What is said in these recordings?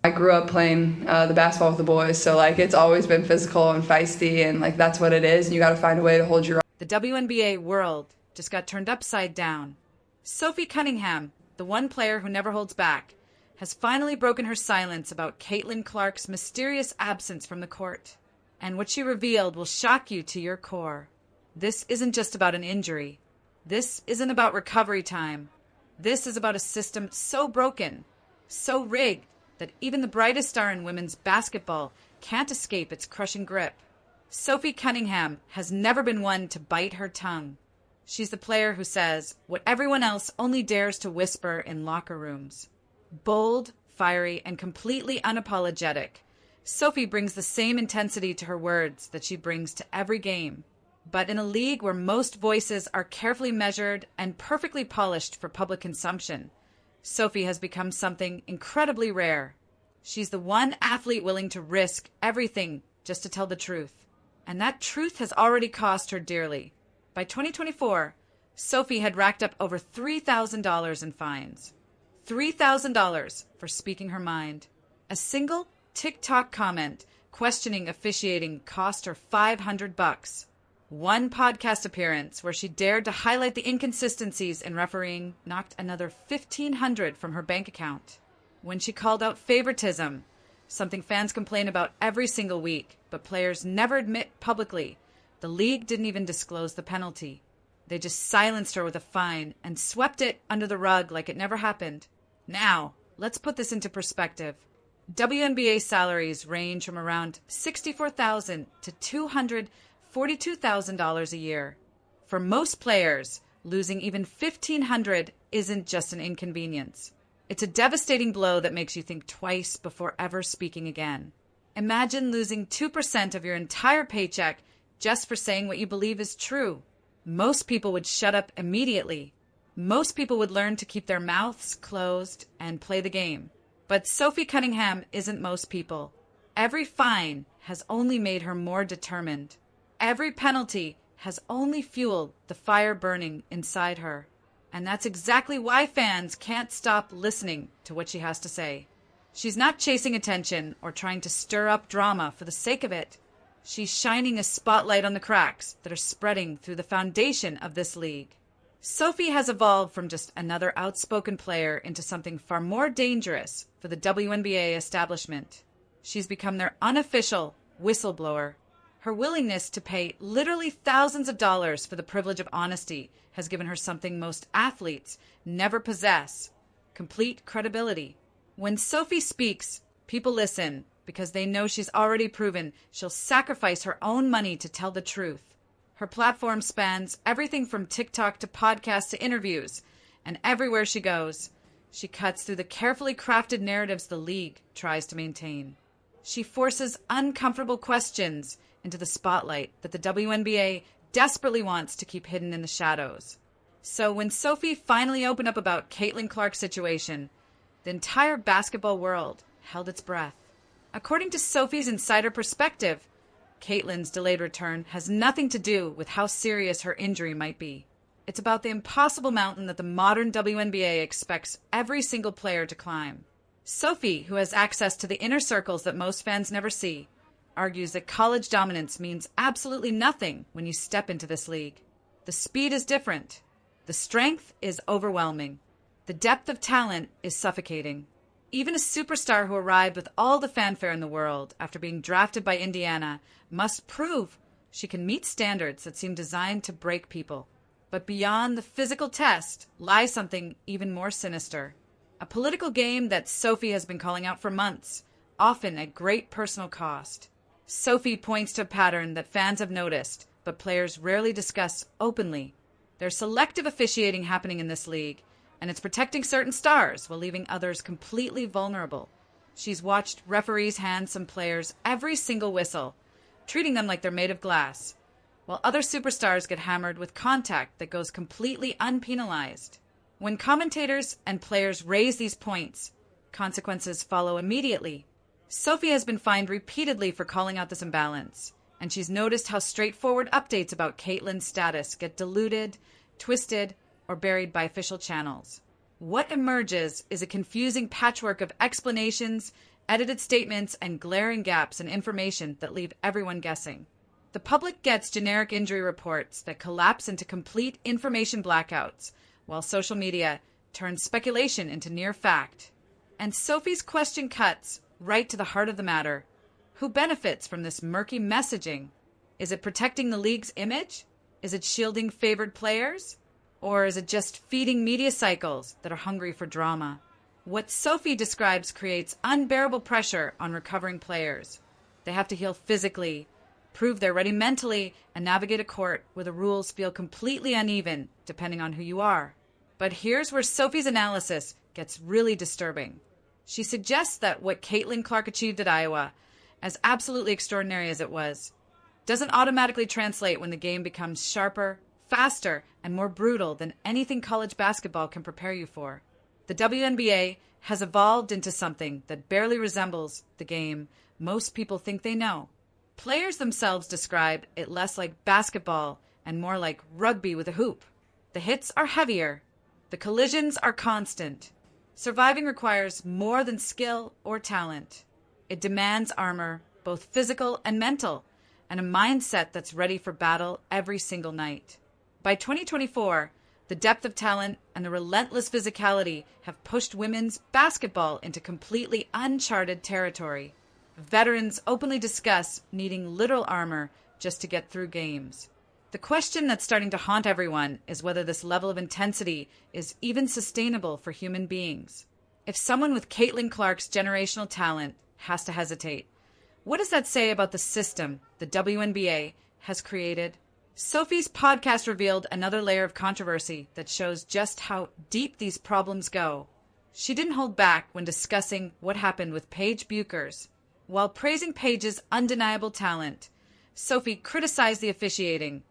I grew up playing the basketball with the boys, so like it's always been physical and feisty, and like that's what it is. And you got to find a way to hold your own. The WNBA world just got turned upside down. Sophie Cunningham, the one player who never holds back, has finally broken her silence about Caitlin Clark's mysterious absence from the court. And what she revealed will shock you to your core. This isn't just about an injury. This isn't about recovery time. This is about a system so broken, so rigged, that even the brightest star in women's basketball can't escape its crushing grip. Sophie Cunningham has never been one to bite her tongue. She's the player who says what everyone else only dares to whisper in locker rooms. Bold, fiery, and completely unapologetic, Sophie brings the same intensity to her words that she brings to every game. But in a league where most voices are carefully measured and perfectly polished for public consumption, Sophie has become something incredibly rare. She's the one athlete willing to risk everything just to tell the truth. And that truth has already cost her dearly. By 2024, Sophie had racked up over $3,000 in fines. $3,000 for speaking her mind. A single TikTok comment questioning officiating cost her $500. One podcast appearance where she dared to highlight the inconsistencies in refereeing knocked another $1,500 from her bank account. When she called out favoritism, something fans complain about every single week, but players never admit publicly, the league didn't even disclose the penalty. They just silenced her with a fine and swept it under the rug like it never happened. Now, let's put this into perspective. WNBA salaries range from around $64,000 to $242,000 a year. For most players, losing even $1,500 isn't just an inconvenience. It's a devastating blow that makes you think twice before ever speaking again. Imagine losing 2% of your entire paycheck just for saying what you believe is true. Most people would shut up immediately. Most people would learn to keep their mouths closed and play the game. But Sophie Cunningham isn't most people. Every fine has only made her more determined. Every penalty has only fueled the fire burning inside her. And that's exactly why fans can't stop listening to what she has to say. She's not chasing attention or trying to stir up drama for the sake of it. She's shining a spotlight on the cracks that are spreading through the foundation of this league. Sophie has evolved from just another outspoken player into something far more dangerous for the WNBA establishment. She's become their unofficial whistleblower. Her willingness to pay literally thousands of dollars for the privilege of honesty has given her something most athletes never possess: complete credibility. When Sophie speaks, people listen because they know she's already proven she'll sacrifice her own money to tell the truth. Her platform spans everything from TikTok to podcasts to interviews, and everywhere she goes, she cuts through the carefully crafted narratives the league tries to maintain. She forces uncomfortable questions into the spotlight that the WNBA desperately wants to keep hidden in the shadows. So when Sophie finally opened up about Caitlin Clark's situation, the entire basketball world held its breath. According to Sophie's insider perspective, Caitlin's delayed return has nothing to do with how serious her injury might be. It's about the impossible mountain that the modern WNBA expects every single player to climb. Sophie, who has access to the inner circles that most fans never see, argues that college dominance means absolutely nothing when you step into this league. The speed is different. The strength is overwhelming. The depth of talent is suffocating. Even a superstar who arrived with all the fanfare in the world after being drafted by Indiana must prove she can meet standards that seem designed to break people. But beyond the physical test lies something even more sinister. A political game that Sophie has been calling out for months, often at great personal cost. Sophie points to a pattern that fans have noticed, but players rarely discuss openly. There's selective officiating happening in this league, and it's protecting certain stars while leaving others completely vulnerable. She's watched referees hand some players every single whistle, treating them like they're made of glass, while other superstars get hammered with contact that goes completely unpenalized. When commentators and players raise these points, consequences follow immediately. Sophie has been fined repeatedly for calling out this imbalance, and she's noticed how straightforward updates about Caitlin's status get diluted, twisted, or buried by official channels. What emerges is a confusing patchwork of explanations edited statements, and glaring gaps in information that leave everyone guessing. The public gets generic injury reports that collapse into complete information blackouts, while social media turns speculation into near fact. And Sophie's question cuts right to the heart of the matter. Who benefits from this murky messaging? Is it protecting the league's image? Is it shielding favored players? Or is it just feeding media cycles that are hungry for drama? What Sophie describes creates unbearable pressure on recovering players. They have to heal physically, prove they're ready mentally, and navigate a court where the rules feel completely uneven depending on who you are. But here's where Sophie's analysis gets really disturbing. She suggests that what Caitlin Clark achieved at Iowa, as absolutely extraordinary as it was, doesn't automatically translate when the game becomes sharper, faster, and more brutal than anything college basketball can prepare you for. The WNBA has evolved into something that barely resembles the game most people think they know. Players themselves describe it less like basketball and more like rugby with a hoop. The hits are heavier. The collisions are constant. Surviving requires more than skill or talent. It demands armor, both physical and mental, and a mindset that's ready for battle every single night. By 2024, the depth of talent and the relentless physicality have pushed women's basketball into completely uncharted territory. Veterans openly discuss needing literal armor just to get through games. The question that's starting to haunt everyone is whether this level of intensity is even sustainable for human beings. If someone with Caitlin Clark's generational talent has to hesitate, what does that say about the system the WNBA has created? Sophie's podcast revealed another layer of controversy that shows just how deep these problems go. She didn't hold back when discussing what happened with Paige Buchers. While praising Paige's undeniable talent, Sophie criticized the officiating,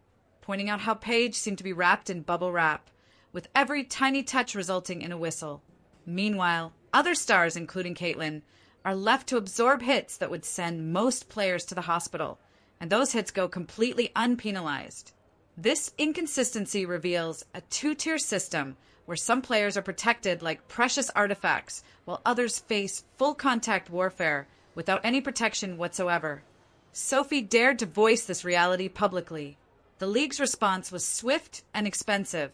pointing out how Paige seemed to be wrapped in bubble wrap, with every tiny touch resulting in a whistle. Meanwhile, other stars, including Caitlin, are left to absorb hits that would send most players to the hospital, and those hits go completely unpenalized. This inconsistency reveals a two-tier system where some players are protected like precious artifacts, while others face full contact warfare without any protection whatsoever. Sophie dared to voice this reality publicly. The league's response was swift and expensive.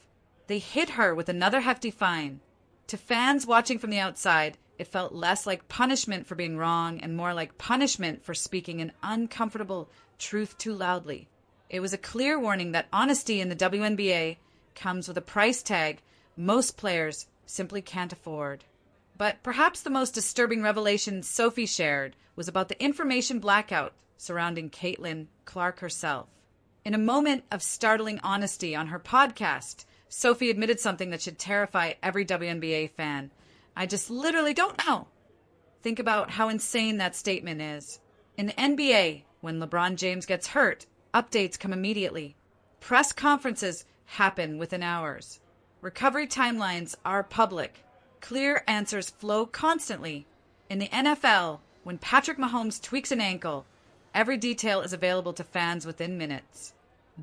They hit her with another hefty fine. To fans watching from the outside, it felt less like punishment for being wrong and more like punishment for speaking an uncomfortable truth too loudly. It was a clear warning that honesty in the WNBA comes with a price tag most players simply can't afford. But perhaps the most disturbing revelation Sophie shared was about the information blackout surrounding Caitlin Clark herself. In a moment of startling honesty on her podcast, Sophie admitted something that should terrify every WNBA fan. I just literally don't know. Think about how insane that statement is. In the NBA, when LeBron James gets hurt, updates come immediately. Press conferences happen within hours. Recovery timelines are public. Clear answers flow constantly. In the NFL, when Patrick Mahomes tweaks an ankle, every detail is available to fans within minutes.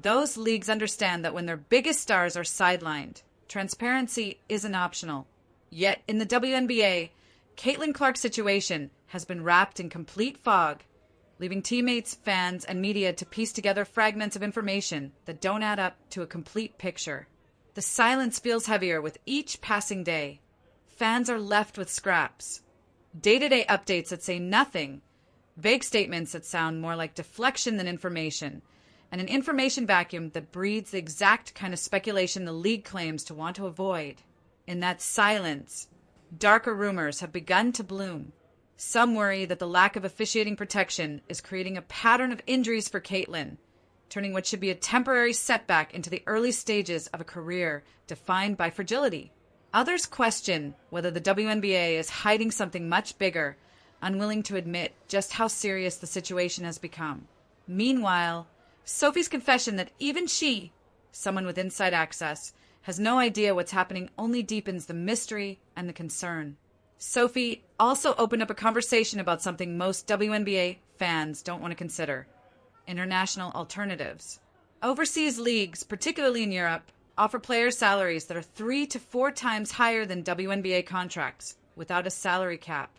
Those leagues understand that when their biggest stars are sidelined, transparency isn't optional. Yet in the WNBA, Caitlin Clark's situation has been wrapped in complete fog, leaving teammates, fans, and media to piece together fragments of information that don't add up to a complete picture. The silence feels heavier with each passing day. Fans are left with scraps. Day-to-day updates that say nothing, vague statements that sound more like deflection than information, and an information vacuum that breeds the exact kind of speculation the league claims to want to avoid. In that silence, darker rumors have begun to bloom. Some worry that the lack of officiating protection is creating a pattern of injuries for Caitlin, turning what should be a temporary setback into the early stages of a career defined by fragility. Others question whether the WNBA is hiding something much bigger, unwilling to admit just how serious the situation has become. Meanwhile, Sophie's confession that even she, someone with inside access, has no idea what's happening only deepens the mystery and the concern. Sophie also opened up a conversation about something most WNBA fans don't want to consider: international alternatives. Overseas leagues, particularly in Europe, offer players salaries that are 3 to 4 times higher than WNBA contracts, without a salary cap.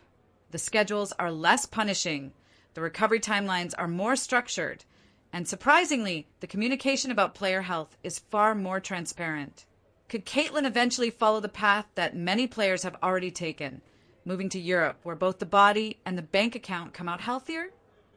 The schedules are less punishing, the recovery timelines are more structured, and surprisingly, the communication about player health is far more transparent. Could Caitlin eventually follow the path that many players have already taken, moving to Europe, where both the body and the bank account come out healthier?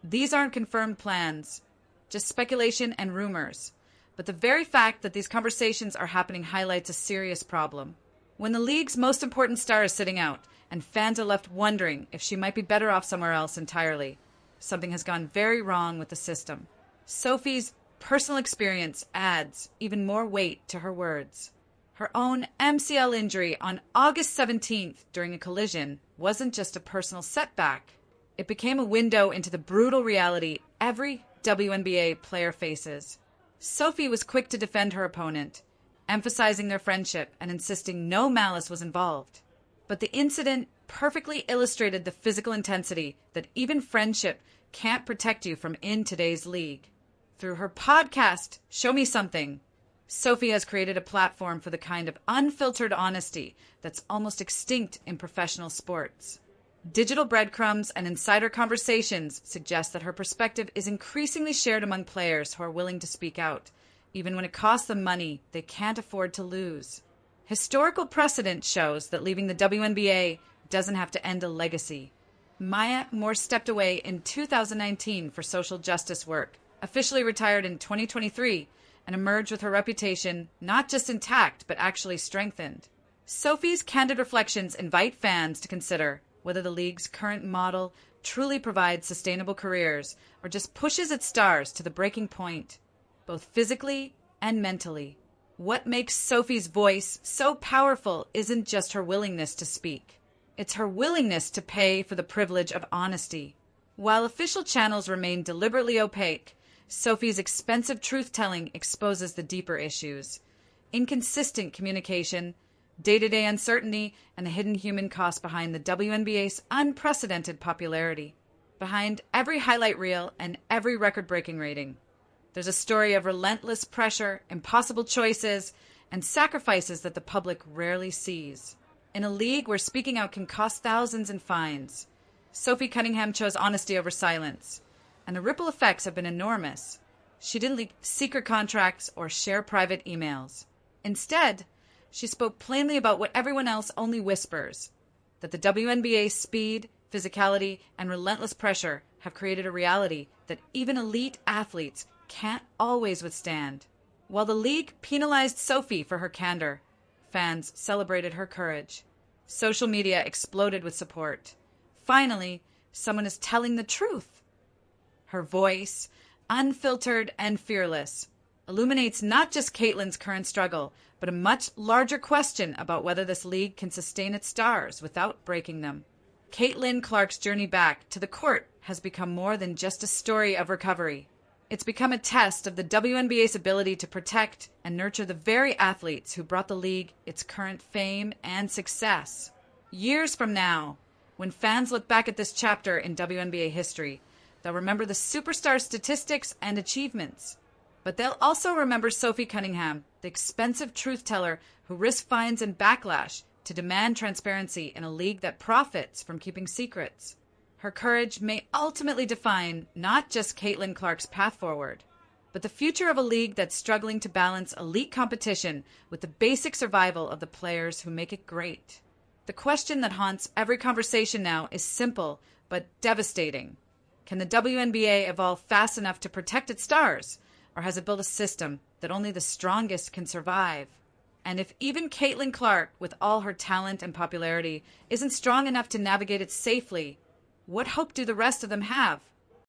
These aren't confirmed plans, just speculation and rumors. But the very fact that these conversations are happening highlights a serious problem. When the league's most important star is sitting out, and fans are left wondering if she might be better off somewhere else entirely, something has gone very wrong with the system. Sophie's personal experience adds even more weight to her words. Her own MCL injury on August 17th during a collision wasn't just a personal setback. It became a window into the brutal reality every WNBA player faces. Sophie was quick to defend her opponent, emphasizing their friendship and insisting no malice was involved. But the incident perfectly illustrated the physical intensity that even friendship can't protect you from in today's league. Through her podcast, Show Me Something, Sophie has created a platform for the kind of unfiltered honesty that's almost extinct in professional sports. Digital breadcrumbs and insider conversations suggest that her perspective is increasingly shared among players who are willing to speak out, even when it costs them money they can't afford to lose. Historical precedent shows that leaving the WNBA doesn't have to end a legacy. Maya Moore stepped away in 2019 for social justice work, officially retired in 2023, and emerged with her reputation not just intact but actually strengthened. Sophie's candid reflections invite fans to consider whether the league's current model truly provides sustainable careers or just pushes its stars to the breaking point, both physically and mentally. What makes Sophie's voice so powerful isn't just her willingness to speak. It's her willingness to pay for the privilege of honesty. While official channels remain deliberately opaque, Sophie's expensive truth-telling exposes the deeper issues: inconsistent communication, day-to-day uncertainty, and the hidden human cost behind the WNBA's unprecedented popularity. Behind every highlight reel and every record-breaking rating, there's a story of relentless pressure, impossible choices, and sacrifices that the public rarely sees. In a league where speaking out can cost thousands in fines, Sophie Cunningham chose honesty over silence, and the ripple effects have been enormous. She didn't leak secret contracts or share private emails. Instead, she spoke plainly about what everyone else only whispers: that the WNBA's speed, physicality, and relentless pressure have created a reality that even elite athletes can't always withstand. While the league penalized Sophie for her candor, fans celebrated her courage. Social media exploded with support. Finally, someone is telling the truth. Her voice, unfiltered and fearless, illuminates not just Caitlin's current struggle, but a much larger question about whether this league can sustain its stars without breaking them. Caitlin Clark's journey back to the court has become more than just a story of recovery. It's become a test of the WNBA's ability to protect and nurture the very athletes who brought the league its current fame and success. Years from now, when fans look back at this chapter in WNBA history, they'll remember the superstar statistics and achievements. But they'll also remember Sophie Cunningham, the expensive truth-teller who risked fines and backlash to demand transparency in a league that profits from keeping secrets. Her courage may ultimately define not just Caitlin Clark's path forward, but the future of a league that's struggling to balance elite competition with the basic survival of the players who make it great. The question that haunts every conversation now is simple but devastating. Can the WNBA evolve fast enough to protect its stars, or has it built a system that only the strongest can survive? And if even Caitlin Clark, with all her talent and popularity, isn't strong enough to navigate it safely, what hope do the rest of them have?